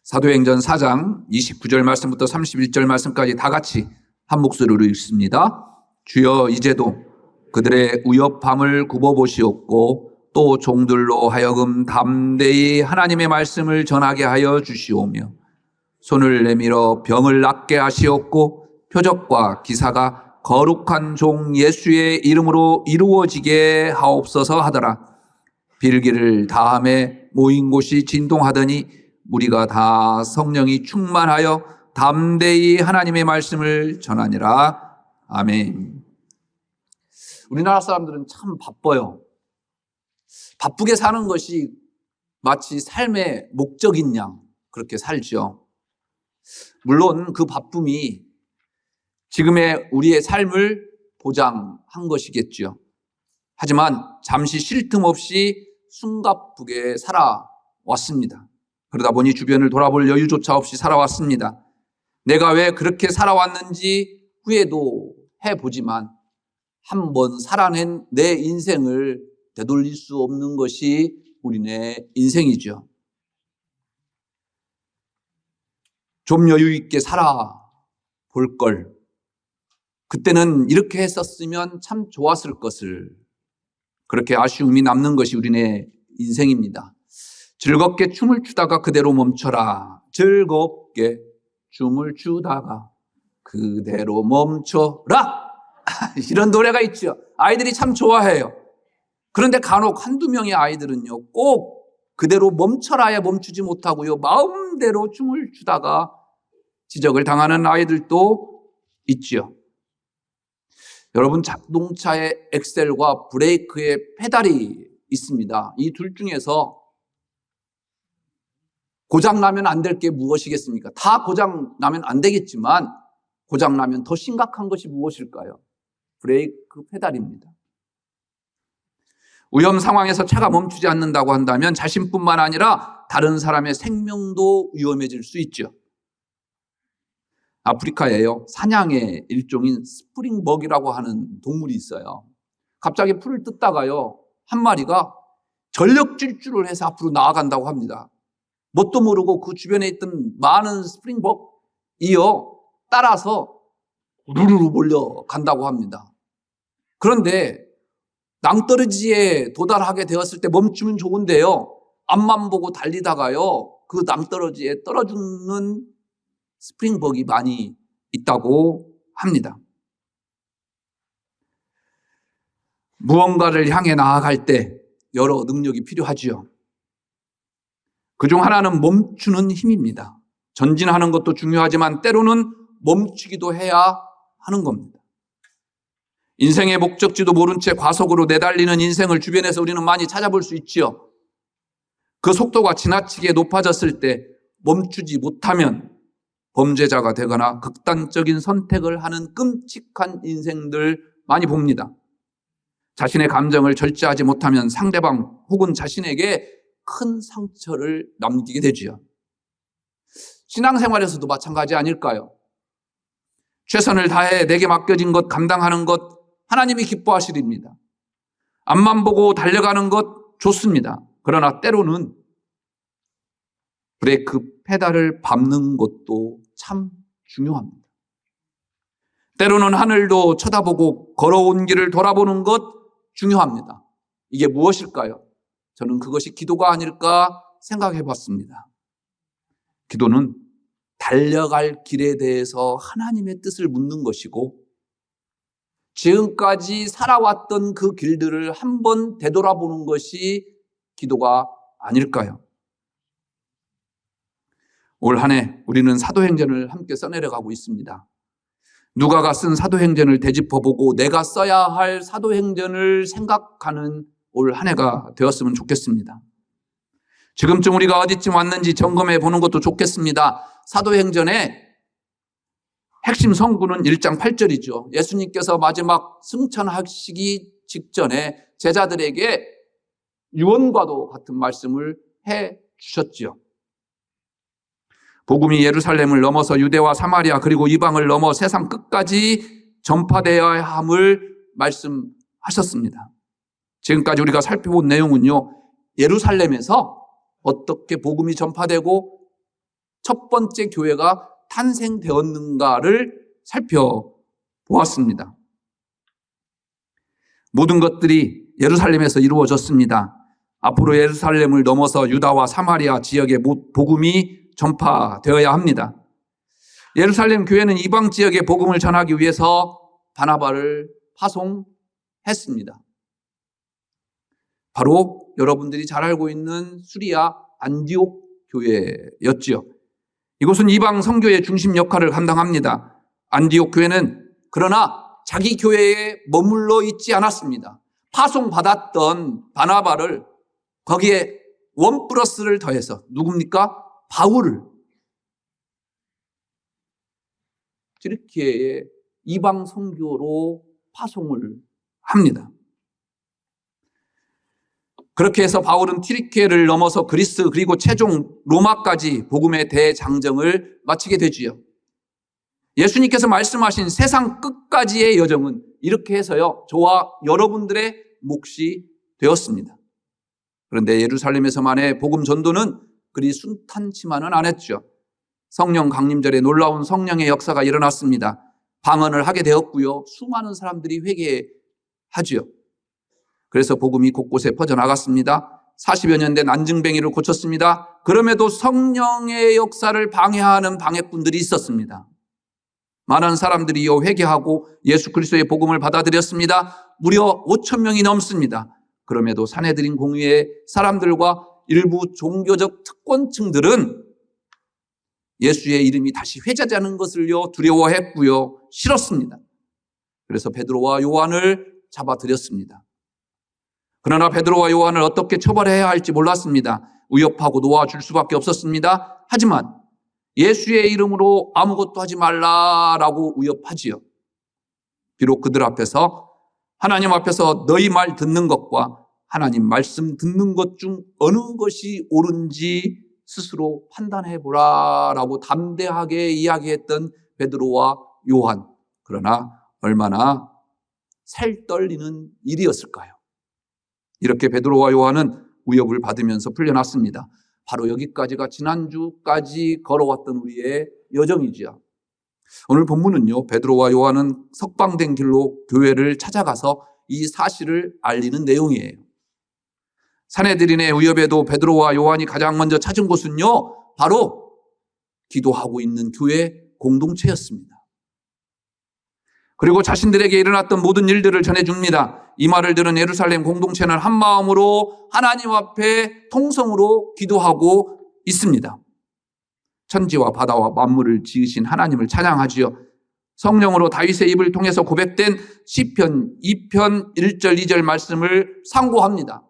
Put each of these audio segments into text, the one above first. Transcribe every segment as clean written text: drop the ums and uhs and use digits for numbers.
사도행전 4장 29절 말씀부터 31절 말씀까지 다 같이 한 목소리로 읽습니다. 주여 이제도 그들의 위협함을 굽어보시옵고 또 종들로 하여금 담대히 하나님의 말씀을 전하게 하여 주시오며 손을 내밀어 병을 낫게 하시옵고 표적과 기사가 거룩한 종 예수의 이름으로 이루어지게 하옵소서 하더라. 빌기를 다함에 모인 곳이 진동하더니 무리가 다 성령이 충만하여 담대히 하나님의 말씀을 전하니라. 아멘. 우리나라 사람들은 참 바빠요. 바쁘게 사는 것이 마치 삶의 목적인 양 그렇게 살죠. 물론 그 바쁨이 지금의 우리의 삶을 보장한 것이겠죠. 하지만 잠시 쉴 틈 없이 숨가쁘게 살아왔습니다. 그러다 보니 주변을 돌아볼 여유조차 없이 살아왔습니다. 내가 왜 그렇게 살아왔는지 후회도 해보지만 한번 살아낸 내 인생을 되돌릴 수 없는 것이 우리네 인생이죠. 좀 여유 있게 살아볼 걸. 그때는 이렇게 했었으면 참 좋았을 것을. 그렇게 아쉬움이 남는 것이 우리네 인생입니다. 즐겁게 춤을 추다가 그대로 멈춰라. 즐겁게 춤을 추다가 그대로 멈춰라. 이런 노래가 있죠. 아이들이 참 좋아해요. 그런데 간혹 한두 명의 아이들은요, 꼭 그대로 멈춰라야 멈추지 못하고요, 마음대로 춤을 추다가 지적을 당하는 아이들도 있죠. 여러분, 자동차의 엑셀과 브레이크의 페달이 있습니다. 이 둘 중에서 고장나면 안 될 게 무엇이겠습니까? 다 고장나면 안 되겠지만 고장나면 더 심각한 것이 무엇일까요? 브레이크 페달입니다. 위험 상황에서 차가 멈추지 않는다고 한다면 자신뿐만 아니라 다른 사람의 생명도 위험해질 수 있죠. 아프리카에요, 사냥의 일종인 스프링벅이라고 하는 동물이 있어요. 갑자기 풀을 뜯다가요, 한 마리가 전력 질주를 해서 앞으로 나아간다고 합니다. 뭣도 모르고 그 주변에 있던 많은 스프링벅이요 따라서 우르르 몰려간다고 합니다. 그런데 낭떠러지에 도달하게 되었을 때 멈추면 좋은데요, 앞만 보고 달리다가요 그 낭떠러지에 떨어 죽는 스프링벅이 많이 있다고 합니다. 무언가를 향해 나아갈 때 여러 능력이 필요하지요. 그중 하나는 멈추는 힘입니다. 전진하는 것도 중요하지만 때로는 멈추기도 해야 하는 겁니다. 인생의 목적지도 모른 채 과속으로 내달리는 인생을 주변에서 우리는 많이 찾아볼 수 있지요. 그 속도가 지나치게 높아졌을 때 멈추지 못하면 범죄자가 되거나 극단적인 선택을 하는 끔찍한 인생들 많이 봅니다. 자신의 감정을 절제하지 못하면 상대방 혹은 자신에게 큰 상처를 남기게 되지요. 신앙생활에서도 마찬가지 아닐까요? 최선을 다해 내게 맡겨진 것 감당하는 것 하나님이 기뻐하시립니다. 앞만 보고 달려가는 것 좋습니다. 그러나 때로는 브레이크 페달을 밟는 것도 참 중요합니다. 때로는 하늘도 쳐다보고 걸어온 길을 돌아보는 것 중요합니다. 이게 무엇일까요? 저는 그것이 기도가 아닐까 생각해 봤습니다. 기도는 달려갈 길에 대해서 하나님의 뜻을 묻는 것이고 지금까지 살아왔던 그 길들을 한번 되돌아보는 것이 기도가 아닐까요? 올 한 해 우리는 사도행전을 함께 써내려가고 있습니다. 누가가 쓴 사도행전을 되짚어보고 내가 써야 할 사도행전을 생각하는 올 한 해가 되었으면 좋겠습니다. 지금쯤 우리가 어디쯤 왔는지 점검해 보는 것도 좋겠습니다. 사도행전의 핵심 성구는 1장 8절이죠. 예수님께서 마지막 승천하시기 직전에 제자들에게 유언과도 같은 말씀을 해 주셨죠. 복음이 예루살렘을 넘어서 유대와 사마리아 그리고 이방을 넘어 세상 끝까지 전파되어야 함을 말씀하셨습니다. 지금까지 우리가 살펴본 내용은요, 예루살렘에서 어떻게 복음이 전파되고 첫 번째 교회가 탄생되었는가를 살펴보았습니다. 모든 것들이 예루살렘에서 이루어졌습니다. 앞으로 예루살렘을 넘어서 유다와 사마리아 지역에 복음이 전파되어야 합니다. 예루살렘 교회는 이방 지역에 복음을 전하기 위해서 바나바를 파송했습니다. 바로 여러분들이 잘 알고 있는 수리아 안디옥 교회였지요. 이곳은 이방 선교의 중심 역할을 감당합니다. 안디옥 교회는 그러나 자기 교회에 머물러 있지 않았습니다. 파송받았던 바나바를 거기에 원 플러스를 더해서 누굽니까? 바울을 튀르키예의 이방 선교로 파송을 합니다. 그렇게 해서 바울은 튀르키예를 넘어서 그리스 그리고 최종 로마까지 복음의 대장정을 마치게 되지요. 예수님께서 말씀하신 세상 끝까지의 여정은 이렇게 해서요, 저와 여러분들의 몫이 되었습니다. 그런데 예루살렘에서만의 복음 전도는 그리 순탄치만은 않았죠. 성령 강림절에 놀라운 성령의 역사가 일어났습니다. 방언을 하게 되었고요, 수많은 사람들이 회개하지요. 그래서 복음이 곳곳에 퍼져나갔습니다. 40여 년 된 난증뱅이를 고쳤습니다. 그럼에도 성령의 역사를 방해하는 방해꾼들이 있었습니다. 많은 사람들이 회개하고 예수 그리스도의 복음을 받아들였습니다. 무려 5천 명이 넘습니다. 그럼에도 산헤드린 공의회 사람들과 일부 종교적 특권층들은 예수의 이름이 다시 회자되는 것을요 두려워했고요, 싫었습니다. 그래서 베드로와 요한을 잡아들였습니다. 그러나 베드로와 요한을 어떻게 처벌해야 할지 몰랐습니다. 위협하고 놓아줄 수밖에 없었습니다. 하지만 예수의 이름으로 아무것도 하지 말라라고 위협하지요. 비록 그들 앞에서, 하나님 앞에서 너희 말 듣는 것과 하나님 말씀 듣는 것 중 어느 것이 옳은지 스스로 판단해보라라고 담대하게 이야기했던 베드로와 요한. 그러나 얼마나 살떨리는 일이었을까요? 이렇게 베드로와 요한은 위협을 받으면서 풀려났습니다. 바로 여기까지가 지난주까지 걸어왔던 우리의 여정이지요. 오늘 본문은요, 베드로와 요한은 석방된 길로 교회를 찾아가서 이 사실을 알리는 내용이에요. 산헤드린의 위협에도 베드로와 요한이 가장 먼저 찾은 곳은요, 바로 기도하고 있는 교회 공동체였습니다. 그리고 자신들에게 일어났던 모든 일들을 전해줍니다. 이 말을 들은 예루살렘 공동체는 한 마음으로 하나님 앞에 통성으로 기도하고 있습니다. 천지와 바다와 만물을 지으신 하나님을 찬양하지요. 성령으로 다윗의 입을 통해서 고백된 시편 2편 1절 2절 말씀을 상고합니다.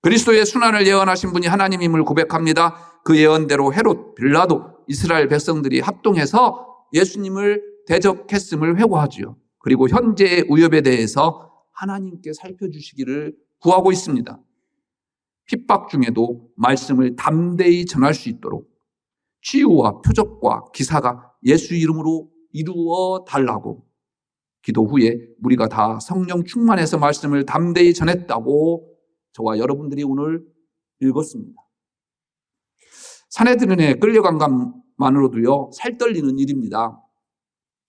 그리스도의 순환을 예언하신 분이 하나님임을 고백합니다. 그 예언대로 헤롯, 빌라도, 이스라엘 백성들이 합동해서 예수님을 대적했음을 회고하지요. 그리고 현재의 위협에 대해서 하나님께 살펴주시기를 구하고 있습니다. 핍박 중에도 말씀을 담대히 전할 수 있도록 치유와 표적과 기사가 예수 이름으로 이루어 달라고, 기도 후에 우리가 다 성령 충만해서 말씀을 담대히 전했다고 저와 여러분들이 오늘 읽었습니다. 산헤드린에 끌려간 것만으로도요 살떨리는 일입니다.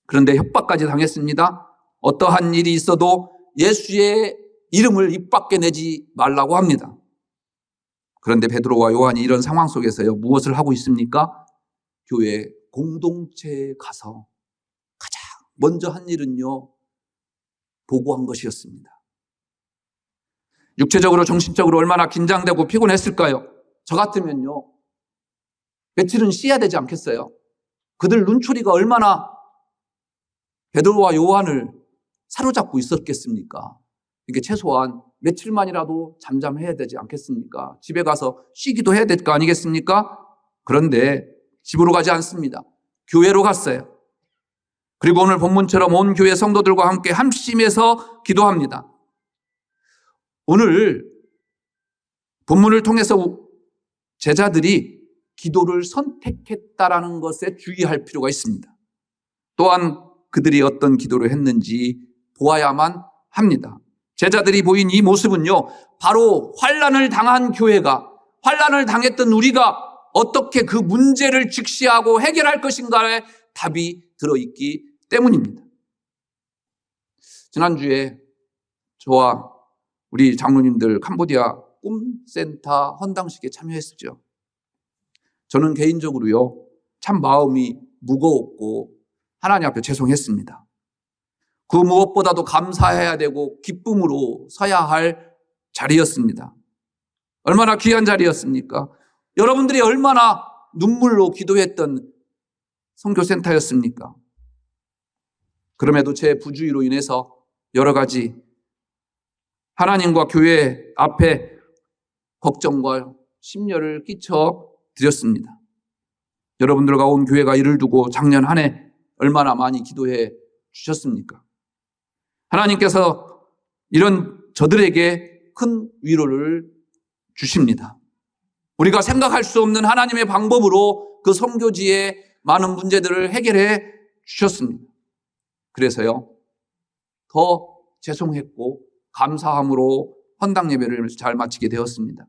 그런데 협박까지 당했습니다. 어떠한 일이 있어도 예수의 이름을 입 밖에 내지 말라고 합니다. 그런데 베드로와 요한이 이런 상황 속에서요 무엇을 하고 있습니까? 교회 공동체에 가서 가장 먼저 한 일은요 보고한 것이었습니다. 육체적으로 정신적으로 얼마나 긴장되고 피곤했을까요? 저 같으면요 며칠은 쉬어야 되지 않겠어요? 그들 눈초리가 얼마나 베드로와 요한을 사로잡고 있었겠습니까? 이게 최소한 며칠만이라도 잠잠해야 되지 않겠습니까? 집에 가서 쉬기도 해야 될 거 아니겠습니까? 그런데 집으로 가지 않습니다. 교회로 갔어요. 그리고 오늘 본문처럼 온 교회 성도들과 함께 함심해서 기도합니다. 오늘 본문을 통해서 제자들이 기도를 선택했다라는 것에 주의할 필요가 있습니다. 또한 그들이 어떤 기도를 했는지 보아야만 합니다. 제자들이 보인 이 모습은요, 바로 환난을 당한 교회가, 환난을 당했던 우리가 어떻게 그 문제를 직시하고 해결할 것인가에 답이 들어있기 때문입니다. 지난주에 저와 우리 장로님들 캄보디아 꿈센터 헌당식에 참여했었죠. 저는 개인적으로요, 참 마음이 무거웠고 하나님 앞에 죄송했습니다. 그 무엇보다도 감사해야 되고 기쁨으로 서야 할 자리였습니다. 얼마나 귀한 자리였습니까? 여러분들이 얼마나 눈물로 기도했던 선교센터였습니까? 그럼에도 제 부주의로 인해서 여러 가지 하나님과 교회 앞에 걱정과 심려를 끼쳐 드렸습니다. 여러분들과 온 교회가 이를 두고 작년 한 해 얼마나 많이 기도해 주셨습니까? 하나님께서 이런 저들에게 큰 위로를 주십니다. 우리가 생각할 수 없는 하나님의 방법으로 그 선교지의 많은 문제들을 해결해 주셨습니다. 그래서요, 더 죄송했고 감사함으로 헌당 예배를 잘 마치게 되었습니다.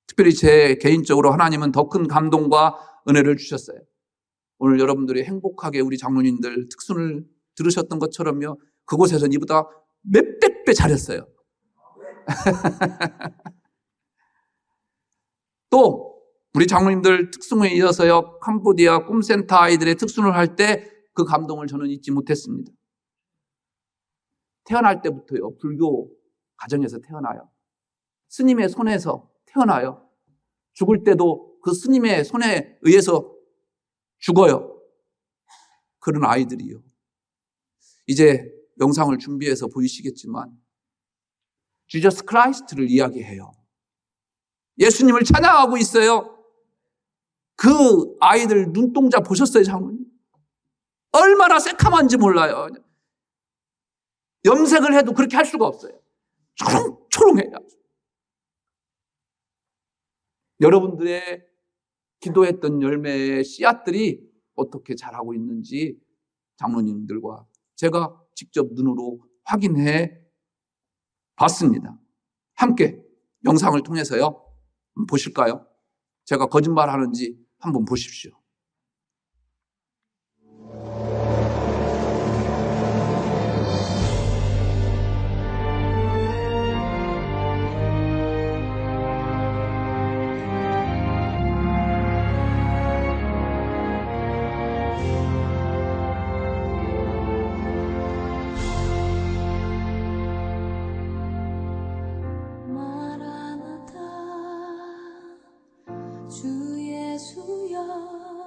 특별히 제 개인적으로 하나님은 더 큰 감동과 은혜를 주셨어요. 오늘 여러분들이 행복하게 우리 장로님들 특순을 들으셨던 것처럼요, 그곳에서는 이보다 몇백 배 잘했어요. 또 우리 장로님들 특순에 이어서요, 캄보디아 꿈센터 아이들의 특순을 할 때 그 감동을 저는 잊지 못했습니다. 태어날 때부터요, 불교 가정에서 태어나요. 스님의 손에서 태어나요. 죽을 때도 그 스님의 손에 의해서 죽어요. 그런 아이들이요. 이제 영상을 준비해서 보이시겠지만 지저스 크라이스트를 이야기해요. 예수님을 찬양하고 있어요. 그 아이들 눈동자 보셨어요, 장로님? 얼마나 새카만지 몰라요. 염색을 해도 그렇게 할 수가 없어요. 초롱초롱해요. 여러분들의 기도했던 열매의 씨앗들이 어떻게 자라고 있는지 장로님들과 제가 직접 눈으로 확인해 봤습니다. 함께 영상을 통해서요, 보실까요? 제가 거짓말하는지 한번 보십시오. 주 예수여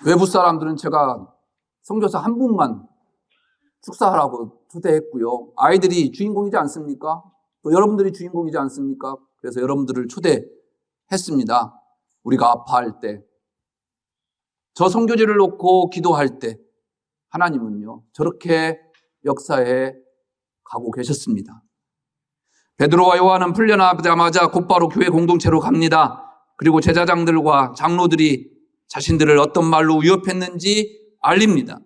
외부 사람들은 제가 선교사 한 분만 축사하라고 초대했고요. 아이들이 주인공이지 않습니까? 또 여러분들이 주인공이지 않습니까? 그래서 여러분들을 초대했습니다. 우리가 아파할 때, 저 선교지를 놓고 기도할 때 하나님은요, 저렇게 역사에 가고 계셨습니다. 베드로와 요한은 풀려나자마자 곧바로 교회 공동체로 갑니다. 그리고 제자장들과 장로들이 자신들을 어떤 말로 위협했는지 알립니다.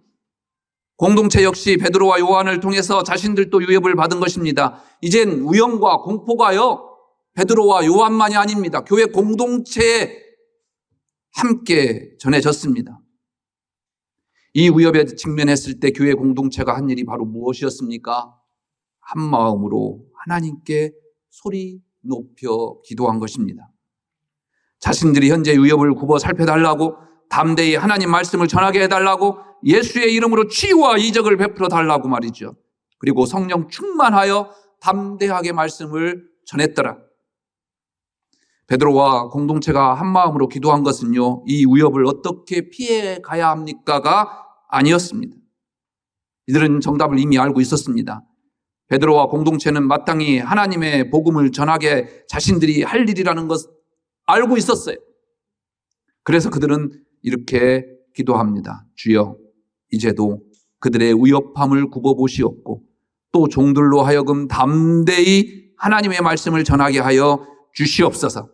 공동체 역시 베드로와 요한을 통해서 자신들도 위협을 받은 것입니다. 이젠 위험과 공포가요, 베드로와 요한만이 아닙니다. 교회 공동체에 함께 전해졌습니다. 이 위협에 직면했을 때 교회 공동체가 한 일이 바로 무엇이었습니까? 한 마음으로 하나님께 소리 높여 기도한 것입니다. 자신들이 현재 위협을 굽어 살펴달라고, 담대히 하나님 말씀을 전하게 해달라고, 예수의 이름으로 치유와 이적을 베풀어 달라고 말이죠. 그리고 성령 충만하여 담대하게 말씀을 전했더라. 베드로와 공동체가 한 마음으로 기도한 것은요, 이 위협을 어떻게 피해 가야 합니까가 아니었습니다. 이들은 정답을 이미 알고 있었습니다. 베드로와 공동체는 마땅히 하나님의 복음을 전하게 자신들이 할 일이라는 것 알고 있었어요. 그래서 그들은 이렇게 기도합니다. 주여, 이제도 그들의 위협함을 굽어보시옵고 또 종들로 하여금 담대히 하나님의 말씀을 전하게 하여 주시옵소서.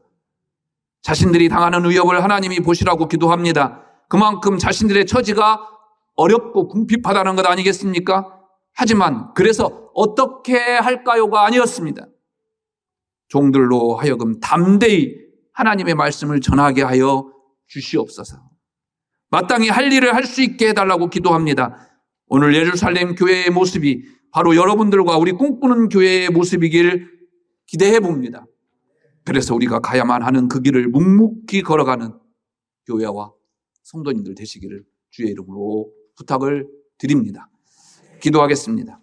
자신들이 당하는 위협을 하나님이 보시라고 기도합니다. 그만큼 자신들의 처지가 어렵고 궁핍하다는 것 아니겠습니까? 하지만 그래서 어떻게 할까요가 아니었습니다. 종들로 하여금 담대히 하나님의 말씀을 전하게 하여 주시옵소서. 마땅히 할 일을 할 수 있게 해달라고 기도합니다. 오늘 예루살렘 교회의 모습이 바로 여러분들과 우리 꿈꾸는 교회의 모습이길 기대해 봅니다. 그래서 우리가 가야만 하는 그 길을 묵묵히 걸어가는 교회와 성도님들 되시기를 주의 이름으로 부탁을 드립니다. 기도하겠습니다.